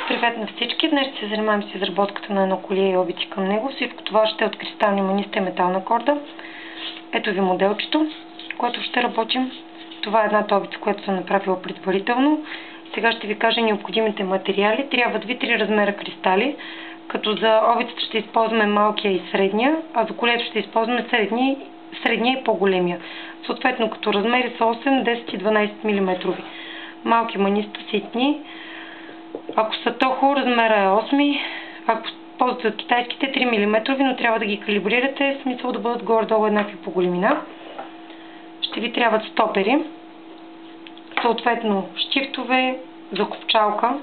Привет на всички! Днес ще се занимавам с изработката на едно колие и обици към него. Всичко това ще е от кристални маниста и метална корда. Ето ви моделчето, което ще работим. Това е едната обица, която съм направила предварително. Сега ще ви кажа необходимите материали. Трябват ви 3 размера кристали, като за обицата ще използваме малкия и средния, а за колието ще използваме средния и по-големия. Съответно, като размери са 8, 10 и 12 мм. Малки маниста ситни. Ако са тохо, размера е 8, ако ползвате от китайските 3 мм, но трябва да ги калибрирате, в смисъл да бъдат горе-долу еднакви по големина. Ще ви трябват стопери, съответно щифтове, закопчалка,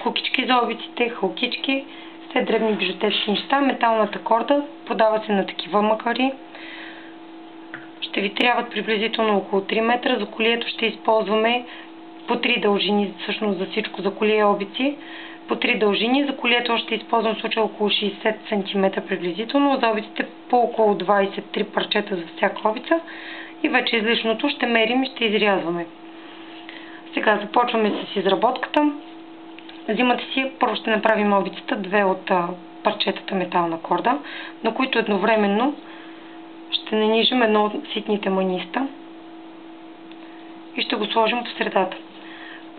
кукички за обиците, халкички, все дребни бижутерски неща, металната корда, подава се на такива макари. Ще ви трябват приблизително около 3 метра, за колието ще използваме по 3 дължини, всъщност за всичко, за колие и обици, по 3 дължини. За колието ще използвам в случая около 60 см приблизително, за обиците по около 23 парчета за всяка обица и вече излишното ще мерим и ще изрязваме. Сега започваме с изработката. Взимате си, първо ще направим обицата, 2 от парчетата метална корда, на които едновременно ще нанижим едно от ситните маниста и ще го сложим по средата.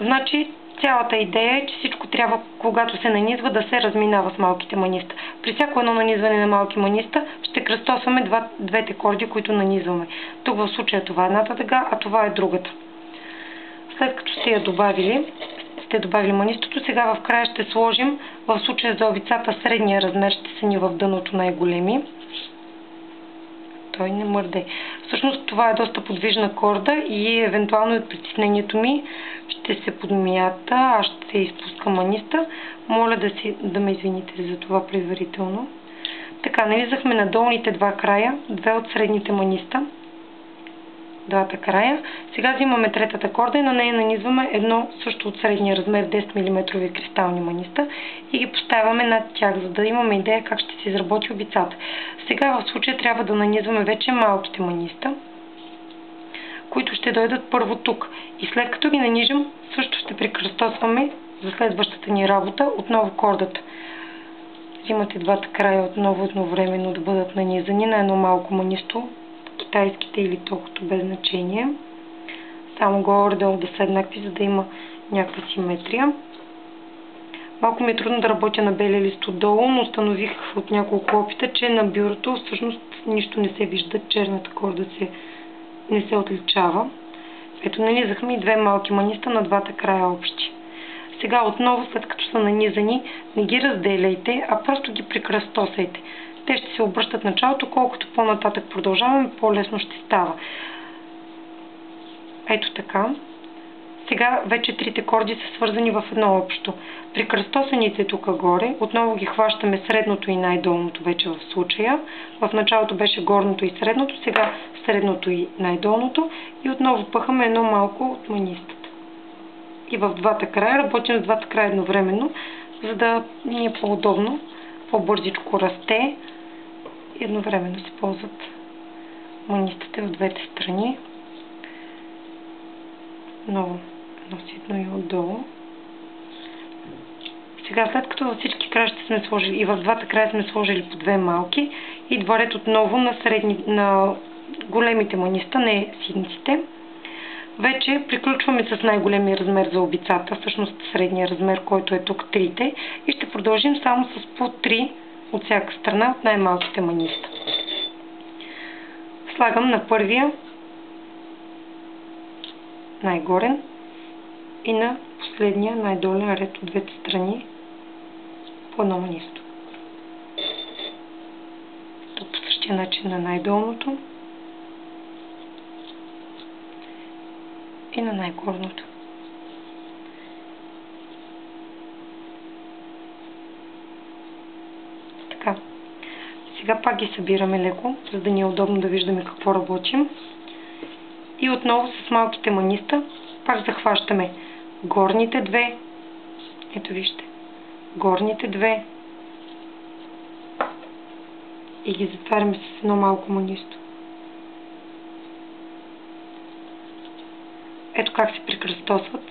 Значи, цялата идея е, че всичко трябва, когато се нанизва, да се разминава с малките маниста. При всяко едно нанизване на малки маниста ще кръстосваме двете корди, които нанизваме. Тук в случая това е едната дъга, а това е другата. След като сте добавили манистото, сега в края ще сложим, в случая за обицата средния размер ще са ни в дъното най-големи. Той не мърде. Всъщност това е доста подвижна корда и евентуално от притеснението ми ще се подмята, аз ще изпускам маниста. Моля да ме извините за това предварително. Така, нанизахме на долните два края, 2 от средните маниста. Двата края. Сега взимаме третата корда и на нея нанизваме едно също от средния размер 10 мм кристални маниста и ги поставяме над тях, за да имаме идея как ще се изработи обицата. Сега в случая трябва да нанизваме вече малките маниста, които ще дойдат първо тук. И след като ги нанижим, също ще прикръстосваме за следващата ни работа отново кордата. Взимате двата края отново едновременно да бъдат нанизани на едно малко манисто, китайските или тохото без значение. Само горе-долу да са еднакви, за да има някаква симетрия. Малко ми е трудно да работя на белия лист отдолу, но установих от няколко опита, че на бюрото всъщност нищо не се вижда, черната корда не се отличава. Ето, нанизахме и 2 малки маниста на двата края общи. Сега отново, след като са нанизани, не ги разделяйте, а просто ги прикръстосайте. Те ще се обръщат началото, колкото по-нататък продължаваме, по-лесно ще става. Ето така. Сега вече трите корди са свързани в едно общо. При кръстосаните тук горе, отново ги хващаме средното и най-долното вече в случая. В началото беше горното и средното, сега средното и най-долното и отново пъхаме едно малко от манистата. И в двата края, работим с двата края едновременно, за да ни е по-удобно, по-бързичко расте и едновременно се ползват манистите от двете страни. Много ситно и отдолу. Сега, след като във всички краища сме сложили и в двата края сме сложили по 2 малки, идва ред отново на големите маниста, не ситниците. Вече приключваме с най-големия размер за обицата, всъщност средния размер, който е тук 3-те, и ще продължим само с по 3 от всяка страна от най-малките маниста. Слагам на първия най-горен и на последния най-долен ред от двете страни по едно манисто. Тук по същия начин на най-долното и на най-горното. Така. Сега пак ги събираме леко, за да ни е удобно да виждаме какво работим. И отново с малките маниста пак захващаме горните две. Ето вижте. Горните две. И ги затваряме с едно малко манисто. Ето как се прикръстосват.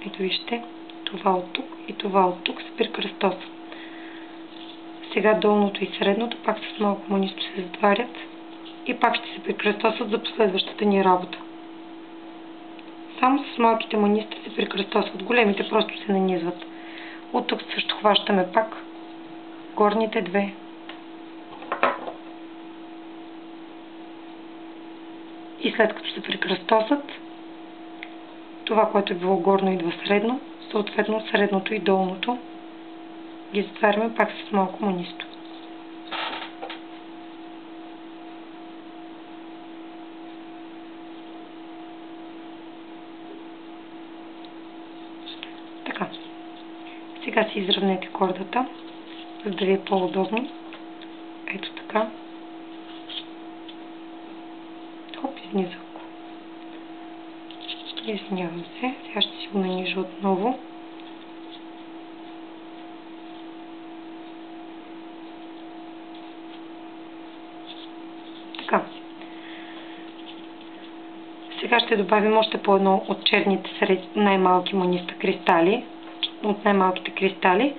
Ето вижте, това от тук и това от тук се прекръстосва. Сега долното и средното пак с малко манисто се затварят и пак ще се прекръстосват за последващата ни работа. Само с малките маниста се прекръстосват, големите просто се нанизват. От тук също хващаме пак горните две. И след като се прекръстосат, това, което е било горно, идва средно, съответно средното и долното ги затваряме пак с малко манисто. Така. Сега си изравнете кордата, за да ви е по-удобно. Ето така. Хоп, изнизах. Извинявам се. Сега ще си го нанижа отново. Така. Сега ще добавим още по едно от черните най-малки маниста кристали. От най-малките кристали.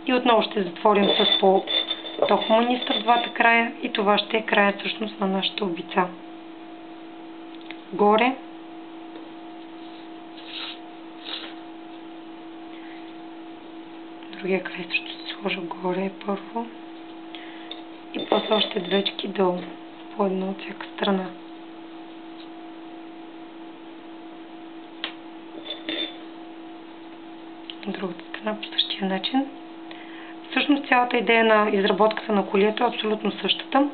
И отново ще затворим с по-ток маниста в двата края. И това ще е края всъщност на нашата обица. Горе. Другия край също ще сложа горе първо. И после още двечки долу. По едно от всяка страна. Другата страна по същия начин. Всъщност цялата идея на изработката на колието е абсолютно същата.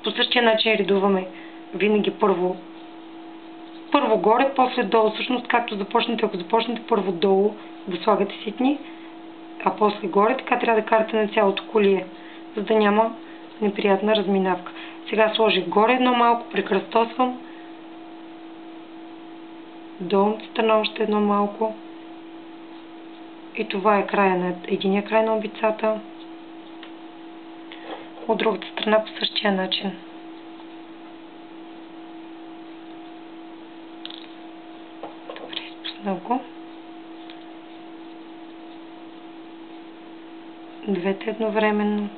По същия начин редуваме винаги първо горе, после долу. Всъщност както започнете, ако започнете първо долу да слагате ситни, а после горе, така трябва да карате на цялото колие, за да няма неприятна разминавка. Сега сложих горе едно малко, прекръстосвам, долната страна още едно малко и това е края на единия край на обицата. От другата страна по същия начин. Добре, изпуснах го. Двете едновременно.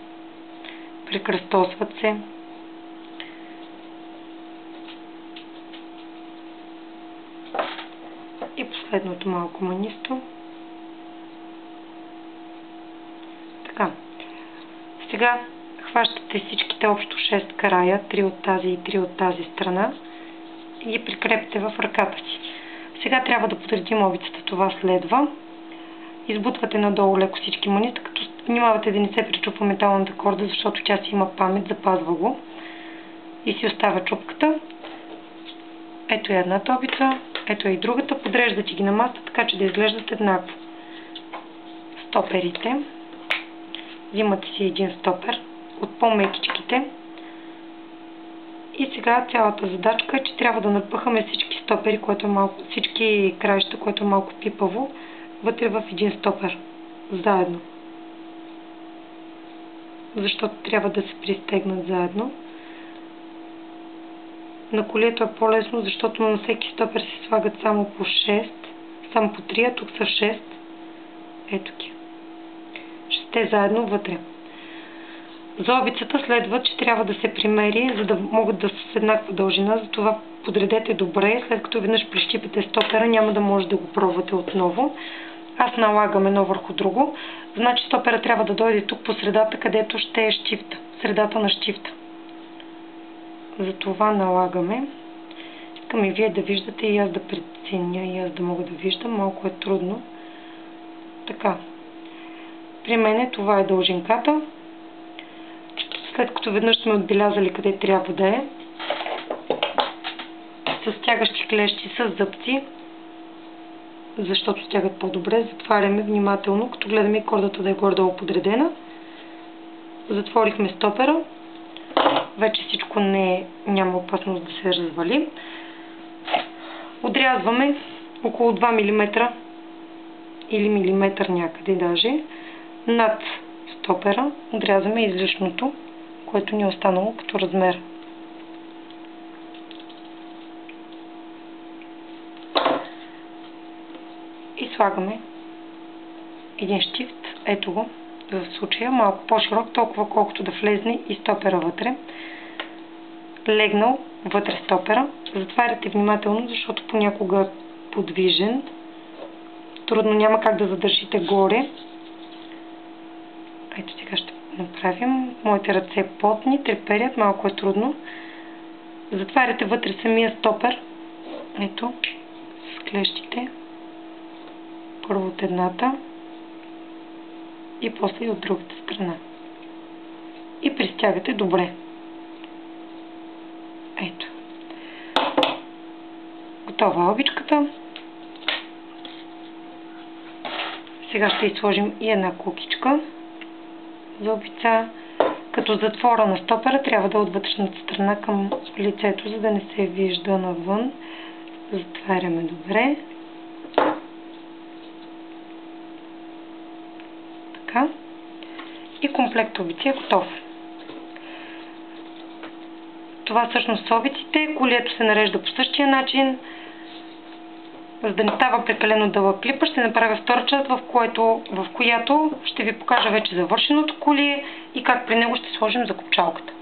Прекръстосват се. И последното малко манисто. Така. Сега хващате всичките общо 6 края, 3 от тази и 3 от тази страна и ги прикрепите в ръката си. Сега трябва да подредим обицата. Това следва. Избутвате надолу леко всички маниста, като внимавате да не се причупва металната корда, защото тя си има памет, запазва го. И си оставя чупката. Ето е едната обица, ето е и другата. Подреждате ги на масата, така че да изглеждат еднакво. Стоперите. Взимате си един стопер от по-мекичките. И сега цялата задачка е, че трябва да напъхаме всички стопери, всички краища, което е малко пипаво, вътре в един стопер. Заедно. Защото трябва да се пристегнат заедно. На колието е по-лесно, защото на всеки стопер се слагат само по 6, само по 3, а тук са 6. Ето ги. Ще заедно вътре. За обицата следва, че трябва да се примери, за да могат да са с еднаква дължина, затова подредете добре, след като веднъж прищипите стопера, няма да може да го пробвате отново. Аз налагам едно върху друго, значи стопера трябва да дойде тук по средата, където ще е щифта, средата на щифта. Затова налагаме. Искам и вие да виждате и аз да преценя, и аз да мога да виждам, малко е трудно. Така. При мен това е дължинката. След като веднъж сме отбелязали къде трябва да е, с стягащи клещи с зъбци, защото стягат по-добре, затваряме внимателно, като гледаме кордата да е горе-долу подредена. Затворихме стопера. Вече всичко няма опасност да се развали. Отрязваме около 2 мм или милиметър някъде даже над стопера. Отрязваме излишното, което ни е останало като размер. И слагаме един щифт, ето го, в случая малко по-широк, толкова колкото да влезне и стопера вътре. Легнал вътре стопера. Затваряте внимателно, защото понякога е подвижен. Трудно, няма как да задържите горе. Ето сега ще направим. Моите ръце потни, треперят, малко е трудно. Затваряте вътре самия стопер. Ето, с клещите. Първо от едната и после и от другата страна. И пристягате добре. Ето. Готова е обичката. Сега ще изложим и една кукичка за обица. Като затвора на стопера трябва да е от вътрешната страна към лицето, за да не се вижда навън. Затваряме добре. Така. И комплект обици е готов. Това всъщност са обиците. Колието се нарежда по същия начин. За да не става прекалено дълъг клипа, ще направя втора част, в която ще ви покажа вече завършеното колие и как при него ще сложим закопчалката.